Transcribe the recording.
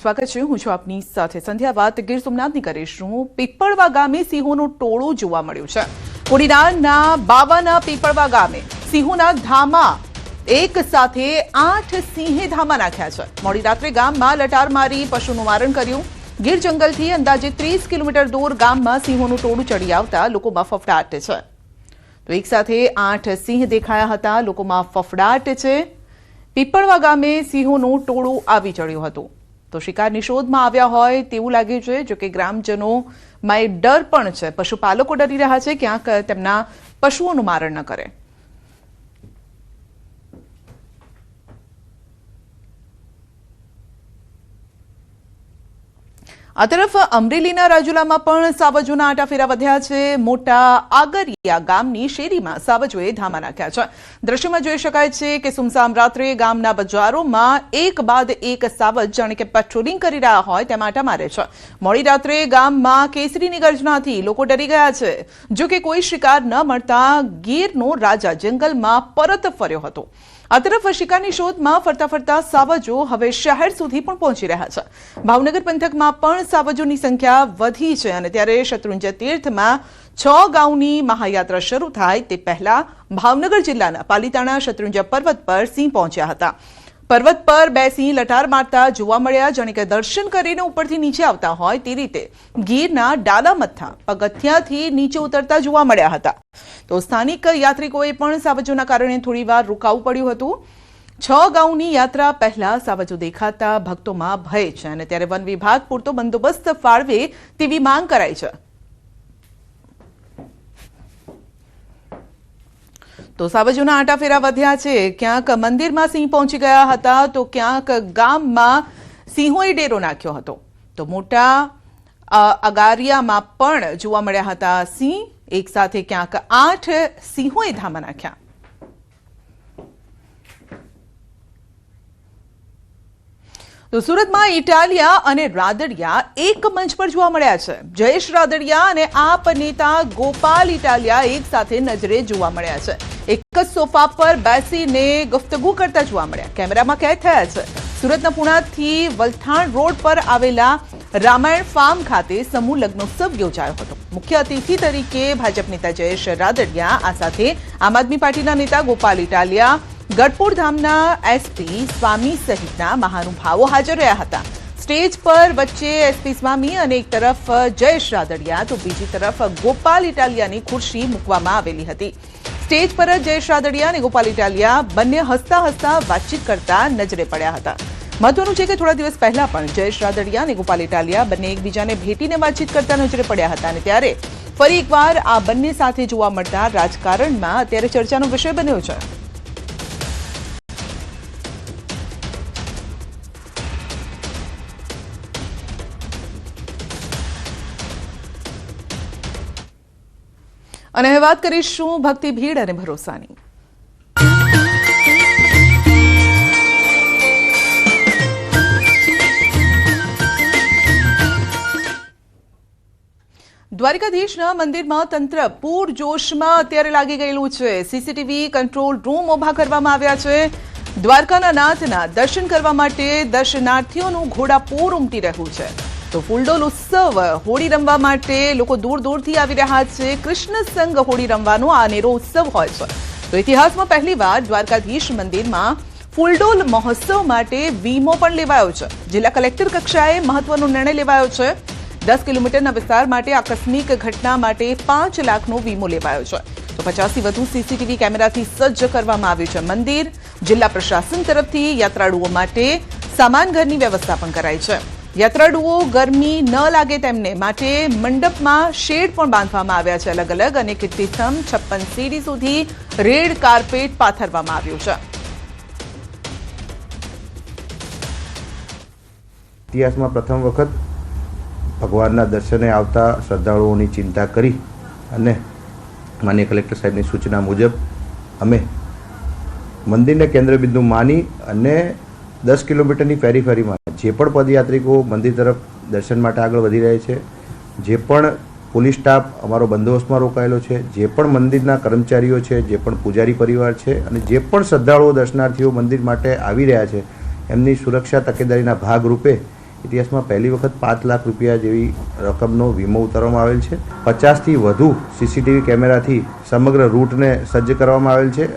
સ્વાગત છે। હું છું આપની સાથે સંધ્યા। વાત ગીર સોમનાથની કરીશું। પીપળવા ગામે સિંહોનું ટોળું જોવા મળ્યું છે। કોડીનારના બાવાના પીપળવા ગામે સિંહોના ધામા એક સાથે 8 સિંહે ધામા નાખ્યા છે। મોડી રાત્રે ગામમાં લટાર મારી પશુનું મારણ કર્યું। ગીર જંગલથી અંદાજે 30 કિલોમીટર દૂર ગામમાં સિંહોનું ટોળું ચડી આવતા લોકોમાં ફફડાટ છે। તો એક સાથે 8 સિંહ દેખાયા હતા। લોકોમાં ફફડાટ છે। પીપળવા ગામે સિંહોનું ટોળું આવી ચડ્યું હતું। તો શિકારની શોધમાં આવ્યા હોય તેવું લાગે છે। જો કે ગ્રામજનોમાં ડર પણ છે। પશુપાલકો ડરી રહ્યા છે ક્યાંક તેમના પશુઓનું મારણ ન કરે। આ તરફ અમરેલીના રાજુલામાં પણ સાવજોના આટાફેરા વધ્યા છે। મોટા આગરિયા ગામની શેરીમાં સાવજોએ ધામા નાખ્યા છે। દ્રશ્યમાં જોઈ શકાય છે કે સુમસામ રાત્રે ગામના બજારોમાં એક બાદ એક સાવજ જાણે કે પેટ્રોલિંગ કરી રહ્યા હોય તેમ આટા મારે છે। મોડી રાત્રે ગામમાં કેસરીની ગર્જનાથી લોકો ડરી ગયા છે। જો કે કોઈ શિકાર ન મળતા ગીરનો રાજા જંગલમાં પરત ફર્યો હતો। આ તરફ શિકારની શોધમાં ફરતા ફરતા સાવજો હવે શહેર સુધી પણ પહોંચી રહ્યા છે। ભાવનગર પંથકમાં પણ સાવજોની સંખ્યા વધી છે અને ત્યારે શત્રુંજય તીર્થમાં 6 ગાઉની મહાયાત્રા શરૂ થાય તે પહેલા ભાવનગર જિલ્લાના પાલીતાણા શત્રુંજય પર્વત પર સિંહ પહોંચ્યા હતા। પર્વત પર 2 સિંહ લટાર મારતા જોવા મળ્યા। જાણે કે દર્શન કરીને ઉપરથી નીચે આવતા હોય તે રીતે ગીરના ડાલામથ્થા પગથિયાથી નીચે ઉતરતા જોવા મળ્યા હતા। તો સ્થાનિક યાત્રિકોએ પણ સાવજોના કારણે થોડીવાર રોકાવું પડ્યું હતું। 6 ગાઉની યાત્રા પહેલા સાવજો દેખાતા ભક્તોમાં ભય છે અને ત્યારે વન વિભાગ પૂરતો બંદોબસ્ત ફાળવે તેવી માંગ કરાઈ છે। તો સાવજોના આટાફેરા વધ્યા છે। ક્યાંક મંદિરમાં સિંહ પહોંચી ગયા હતા તો ક્યાંક ગામમાં સિંહોએ ડેરો નાખ્યો હતો। તો મોટા અગારિયામાં પણ જોવા મળ્યા હતા સિંહ। એક સાથે ક્યાંક 8 સિંહોએ ધામા નાખ્યા। તો સુરતમાં ઇટાલિયા અને રાદડિયા એક મંચ પર જોવા મળ્યા છે। જયેશ રાદડિયા અને આપ નેતા ગોપાલ ઇટાલિયા એક સાથે નજરે જોવા મળ્યા છે। એક જ સોફા પર બેસીને ગુફ્તગુ કરતા જોવા મળ્યા। કેમેરામાં કેદ થયા છે। સુરતના પુણાથી વલથાણ રોડ પર આવેલા રામાયણ ફાર્મ ખાતે સમૂહ લગ્નોત્સવ યોજાયો હતો। મુખ્ય અતિથિ તરીકે ભાજપ નેતા જયેશ રાદડિયા, આ સાથે આમ આદમી પાર્ટીના નેતા ગોપાલ ઇટાલિયા, ગઢપુર ધામના એસપી સ્વામી સહિતના મહાનુભાવો હાજર રહ્યા હતા। સ્ટેજ પર વચ્ચે એસપી સ્વામી અને એક તરફ જયેશ રાદડિયા તો બીજી તરફ ગોપાલ ઇટાલિયાની ખુરશી મૂકવામાં આવેલી હતી। સ્ટેજ પર જ જયેશ રાદડિયા અને ગોપાલ ઇટાલિયા બંને હસતા હસતા વાતચીત કરતા નજરે પડ્યા હતા। મહત્વનું છે કે થોડા દિવસ પહેલા પણ જયેશ રાદડિયા અને ગોપાલ ઇટાલિયા બંને એકબીજાને ભેટીને વાતચીત કરતા નજરે પડ્યા હતા અને ત્યારે ફરી એકવાર આ બંને સાથે જોવા મળતા રાજકારણમાં અત્યારે ચર્ચાનો વિષય બન્યો છે। અને હવે વાત કરીશું ભક્તિ ભીડ અને ભરોસાની। દ્વારકાધીશના મંદિરમાં તંત્ર પૂરજોશમાં અત્યારે લાગી ગયેલું છે। સીસીટીવી કંટ્રોલ રૂમ ઊભા કરવામાં આવ્યા છે। દ્વારકાના નાથના દર્શન કરવા માટે દર્શનાર્થીઓનું ઘોડાપૂર ઉમટી રહ્યું છે। તો ફૂલડોલ ઉત્સવ હોળી રમવા માટે લોકો દૂર દૂરથી આવી રહ્યા છે। કૃષ્ણ સંગ હોળી રમવાનો આ અનેરો ઉત્સવ હોય છે। તો ઇતિહાસમાં પહેલીવાર દ્વારકાધીશ મંદિરમાં ફૂલડોલ મહોત્સવ માટે વીમો પણ લેવાયો છે। જિલ્લા કલેક્ટર કક્ષાએ મહત્વનો નિર્ણય લેવાયો છે। 10 કિલોમીટરના વિસ્તાર માટે આકસ્મિક ઘટના માટે 5 લાખનો વીમો લેવાયો છે। તો 50થી વધુ સીસીટીવી કેમેરાથી સજ્જ કરવામાં આવ્યું છે। મંદિર જિલ્લા પ્રશાસન તરફથી યાત્રાળુઓ માટે સામાન ઘરની વ્યવસ્થા પણ કરાઈ છે। યાત્રાળુઓ ગરમી ન લાગે તેમને માટે મંડપમાં શેડ પણ બાંધવામાં આવ્યા છે। અલગ અલગ અને કીર્તિસ્તંભ 56 સીડી સુધી રેડ કાર્પેટ પાથરવામાં આવ્યું છે। ઇતિહાસમાં પ્રથમ વખત ભગવાનના દર્શને આવતા શ્રદ્ધાળુઓની ચિંતા કરી અને માનનીય કલેક્ટર સાહેબની સૂચના મુજબ અમે મંદિરને કેન્દ્રબિંદુ માની અને 10 કિલોમીટરની પેરીફેરીમાં જે પણ પદયાત્રિકો મંદિર તરફ દર્શન માટે આગળ વધી રહે છે, જે પણ પોલીસ સ્ટાફ અમારો બંદોબસ્તમાં રોકાયેલો છે, જે પણ મંદિરના કર્મચારીઓ છે, જે પણ પૂજારી પરિવાર છે અને જે પણ શ્રદ્ધાળુઓ દર્શનાર્થીઓ મંદિર માટે આવી રહ્યા છે, એમની સુરક્ષા તકેદારીના ભાગરૂપે ઇતિહાસમાં પહેલી વખત 5 લાખ રૂપિયા જેવી રકમનો વીમો ઉતારવામાં આવેલ છે. 50થી વધુ સીસીટીવી કેમેરાથી સમગ્ર રૂટને સજ્જ કરવામાં આવેલ છે.